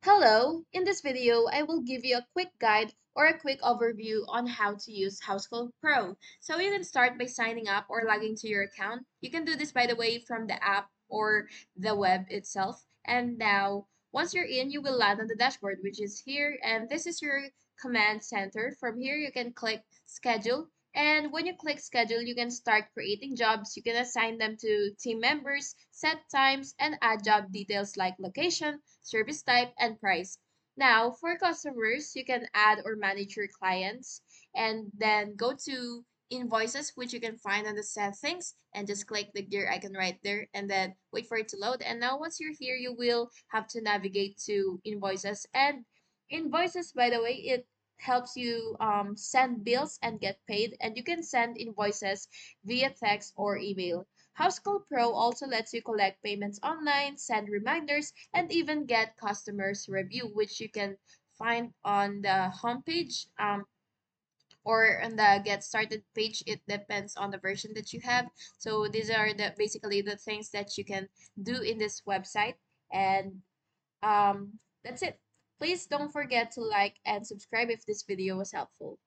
Hello! In this video, I will give you a quick guide or a quick overview on how to use Housecall Pro. So you can start by signing up or logging to your account. You can do this, by the way, from the app or the web itself. And now, once you're in, you will land on the dashboard, which is here. And this is your command center. From here, you can click Schedule. And when you click schedule, you can start creating jobs. You can assign them to team members, set times, and add job details like location, service type, and price. Now, for customers, you can add or manage your clients and then go to invoices, which you can find on the settings, and just click the gear icon right there and then wait for it to load. And now, once you're here, you will have to navigate to invoices. And invoices, by the way, it helps you send bills and get paid, and you can send invoices via text or email. Housecall Pro also lets you collect payments online, send reminders, and even get customers review, which you can find on the homepage or on the get started page. It depends on the version that you have. So these are the basically the things that you can do in this website, and that's it. Please don't forget to like and subscribe if this video was helpful.